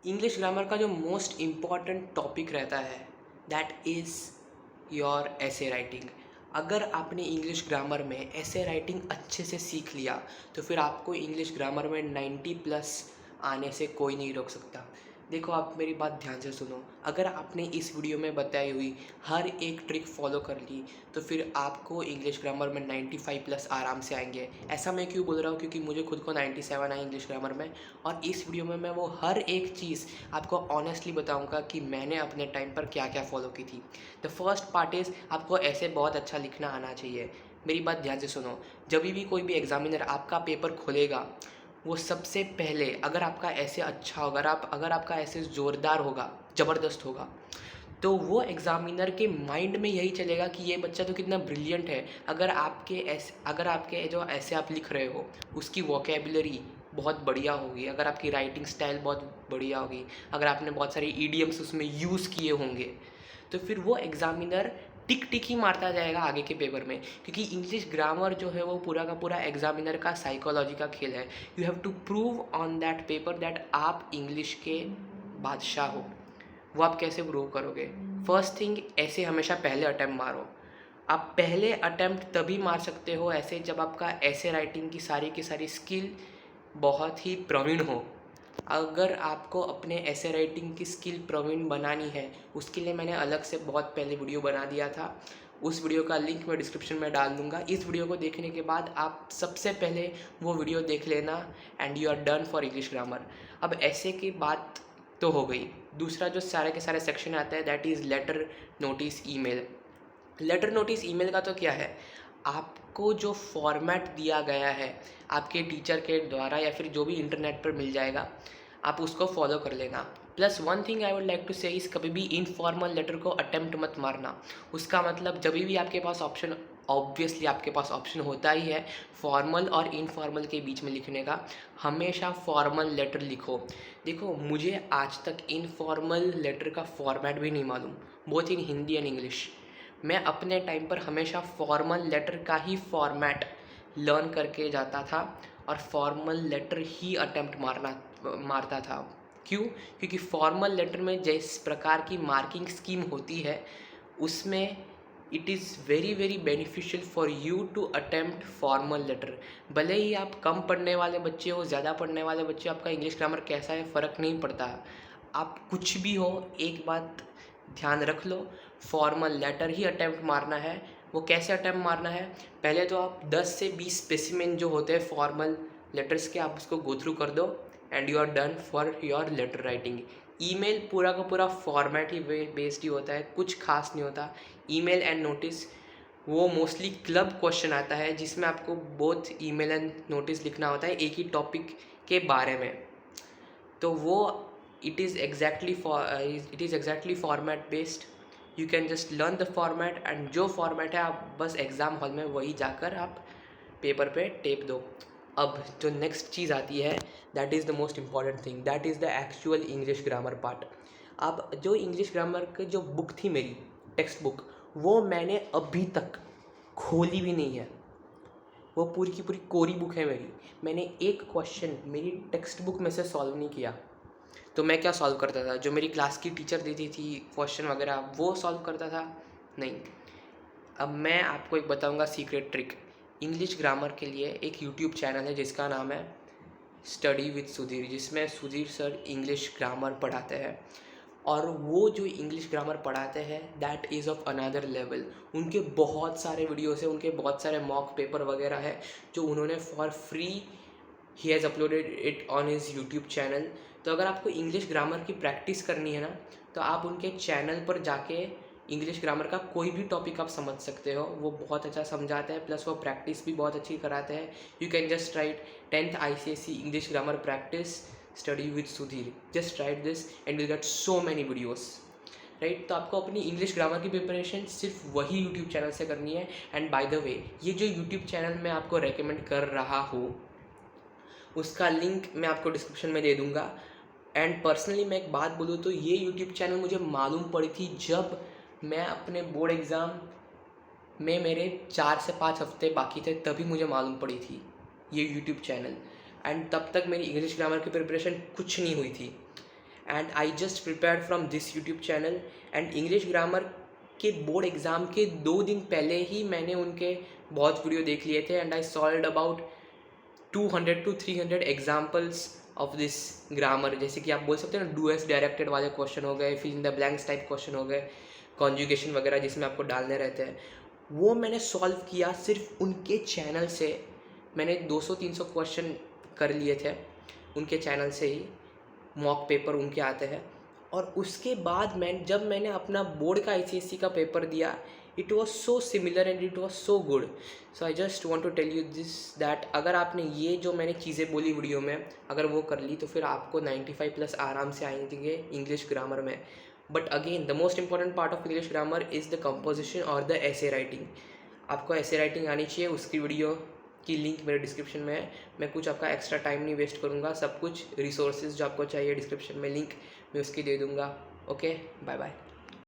English grammar का जो most important topic रहता है दैट इज़ योर ऐसे राइटिंग। अगर आपने इंग्लिश ग्रामर में ऐसे राइटिंग अच्छे से सीख लिया तो फिर आपको इंग्लिश ग्रामर में 90+ आने से कोई नहीं रोक सकता। देखो, आप मेरी बात ध्यान से सुनो। अगर आपने इस वीडियो में बताई हुई हर एक ट्रिक फॉलो कर ली तो फिर आपको इंग्लिश ग्रामर में 95+ आराम से आएंगे। ऐसा मैं क्यों बोल रहा हूँ? क्योंकि मुझे खुद को 97 आए इंग्लिश ग्रामर में, और इस वीडियो में मैं वो हर एक चीज़ आपको ऑनेस्टली बताऊंगा कि मैंने अपने टाइम पर क्या क्या फॉलो की थी। द फर्स्ट पार्ट इज़ आपको ऐसे बहुत अच्छा लिखना आना चाहिए। मेरी बात ध्यान से सुनो। जब भी कोई भी एग्जामिनर आपका पेपर खोलेगा, वो सबसे पहले अगर आपका ऐसे अच्छा होगा, अगर आपका ऐसे ज़ोरदार होगा, ज़बरदस्त होगा, तो वो एग्ज़ामिनर के माइंड में यही चलेगा कि ये बच्चा तो कितना ब्रिलियंट है। अगर आपके जो ऐसे आप लिख रहे हो उसकी वोकेबुलरी बहुत बढ़िया होगी, अगर आपकी राइटिंग स्टाइल बहुत बढ़िया होगी, अगर आपने बहुत सारे ईडियम्स उसमें यूज़ किए होंगे, तो फिर वो एग्ज़ामिनर टिक टिक ही मारता जाएगा आगे के पेपर में। क्योंकि इंग्लिश ग्रामर जो है वो पूरा का पूरा एग्ज़ामिनर का साइकोलॉजी का खेल है। You have to prove on that paper that आप इंग्लिश के बादशाह हो। वो आप कैसे प्रूव करोगे? फर्स्ट थिंग, ऐसे हमेशा पहले अटैम्प्ट मारो। आप पहले अटैम्प्ट तभी मार सकते हो ऐसे जब आपका ऐसे राइटिंग की सारी स्किल बहुत ही प्रवीण हो। अगर आपको अपने ऐसे राइटिंग की स्किल प्रवीण बनानी है, उसके लिए मैंने अलग से बहुत पहले वीडियो बना दिया था। उस वीडियो का लिंक मैं डिस्क्रिप्शन में डाल दूंगा। इस वीडियो को देखने के बाद आप सबसे पहले वो वीडियो देख लेना and you are done for English grammar. अब ऐसे की बात तो हो गई। दूसरा जो सारे के सारे सेक्शन आता है that is letter, notice, email. Letter, notice, email का तो क्या है, आपको जो फॉर्मेट दिया गया है आपके टीचर के द्वारा या फिर जो भी इंटरनेट पर मिल जाएगा, आप उसको फॉलो कर लेना। Plus one thing I would like to say is, कभी भी इनफॉर्मल लेटर को अटेम्प्ट मत मारना। उसका मतलब जब भी आपके पास ऑप्शन, ऑब्वियसली आपके पास ऑप्शन होता ही है फॉर्मल और इनफॉर्मल के बीच में लिखने का, हमेशा फॉर्मल लेटर लिखो। देखो, मुझे आज तक इनफॉर्मल लेटर का फॉर्मेट भी नहीं मालूम, both in Hindi and English. मैं अपने टाइम पर हमेशा फॉर्मल लेटर का ही फॉर्मेट लर्न करके जाता था और फॉर्मल लेटर ही अटेम्प्ट मारता था। क्यों? क्योंकि फॉर्मल लेटर में जिस प्रकार की मार्किंग स्कीम होती है उसमें it is very very beneficial for you to attempt formal letter. भले ही आप कम पढ़ने वाले बच्चे हो, ज़्यादा पढ़ने वाले बच्चे हो, आपका इंग्लिश ग्रामर कैसा है फ़र्क नहीं पड़ता। आप कुछ भी हो, एक बात ध्यान रख लो, फॉर्मल लेटर ही अटेम्प्ट मारना है। वो कैसे अटेम्प्ट मारना है? पहले तो आप 10 से 20 स्पेसिमेन जो होते हैं फॉर्मल लेटर्स के, आप उसको गो थ्रू कर दो and you are done for your letter writing. Email पूरा का पूरा फॉर्मेट ही बेस्ड ही होता है, कुछ खास नहीं होता। ईमेल एंड नोटिस वो मोस्टली क्लब क्वेश्चन आता है जिसमें आपको बोथ ईमेल एंड नोटिस लिखना होता है एक ही टॉपिक के बारे में। तो वो it is exactly format based. You can just learn the format and जो फॉर्मेट है आप बस एग्ज़ाम हॉल में वही जाकर आप पेपर पे टेप दो। अब जो नेक्स्ट चीज़ आती है that is the most important thing, that is the actual English grammar part. अब जो इंग्लिश ग्रामर की जो बुक थी मेरी, टेक्स्ट बुक, वो मैंने अभी तक खोली भी नहीं है। वो पूरी की पूरी कोरी बुक है मेरी। मैंने एक क्वेश्चन मेरी टेक्स्ट बुक में से सॉल्व नहीं किया। तो मैं क्या सॉल्व करता था? जो मेरी क्लास की टीचर देती थी क्वेश्चन वगैरह वो सॉल्व करता था? नहीं। अब मैं आपको एक बताऊंगा सीक्रेट ट्रिक। इंग्लिश ग्रामर के लिए एक यूट्यूब चैनल है जिसका नाम है स्टडी विद सुधीर, जिसमें सुधीर सर इंग्लिश ग्रामर पढ़ाते हैं। और वो जो इंग्लिश ग्रामर पढ़ाते हैं that is of another level. उनके बहुत सारे वीडियोस हैं, उनके बहुत सारे मॉक पेपर वगैरह है जो उन्होंने for free he has uploaded it on his YouTube channel. तो अगर आपको इंग्लिश ग्रामर की प्रैक्टिस करनी है ना, तो आप उनके चैनल पर जाके इंग्लिश ग्रामर का कोई भी टॉपिक आप समझ सकते हो। वो बहुत अच्छा समझाते हैं, प्लस वो प्रैक्टिस भी बहुत अच्छी कराते हैं। You can just right 10th ICSE English grammar practice study with Sudhir, just right this and you get so many videos, right. तो आपको अपनी इंग्लिश ग्रामर की प्रिपरेशन सिर्फ वही यूट्यूब चैनल से करनी है। एंड बाय द वे, ये जो यूट्यूब चैनल मैं आपको रेकमेंड कर रहा हूँ उसका लिंक मैं आपको डिस्क्रिप्शन में दे दूँगा। एंड पर्सनली मैं एक बात बोलूँ तो ये यूट्यूब चैनल मुझे मालूम पड़ी थी जब मैं अपने बोर्ड एग्ज़ाम में मेरे 4 से 5 हफ्ते बाकी थे, तभी मुझे मालूम पड़ी थी ये यूट्यूब चैनल। एंड तब तक मेरी इंग्लिश ग्रामर की प्रिपरेशन कुछ नहीं हुई थी। And I just prepared from this YouTube channel. And English grammar के बोर्ड एग्ज़ाम के 2 दिन पहले ही मैंने उनके बहुत वीडियो देख लिए थे and I solved about 200 to 300 examples of this grammar. जैसे कि आप बोल सकते हैं ना, डू एस डायरेक्टेड वाले क्वेश्चन हो गए, फिर in the blanks type question हो गए, कॉन्जुगेशन वगैरह जिसमें आपको डालने रहते हैं, वो मैंने सॉल्व किया सिर्फ उनके चैनल से। मैंने 200-300 क्वेश्चन कर लिए थे उनके चैनल से ही, मॉक पेपर उनके आते हैं। और उसके बाद जब मैंने अपना बोर्ड का ICSE का पेपर दिया, it was so similar and it was so good. So I just want to tell you this that अगर आपने ये जो मैंने चीज़ें बोली वीडियो में अगर वो कर ली तो फिर आपको 95+ आराम से आएंगे इंग्लिश ग्रामर में। But again the most important part of English grammar is the composition और द ऐसे राइटिंग। आपको ऐसे राइटिंग आनी चाहिए, उसकी वीडियो की लिंक मेरे डिस्क्रिप्शन में है। मैं कुछ आपका एक्स्ट्रा टाइम नहीं वेस्ट करूँगा, सब कुछ रिसोर्सेज जो आपको चाहिए डिस्क्रिप्शन में लिंक मैं उसकी दे दूँगा। Okay, bye bye.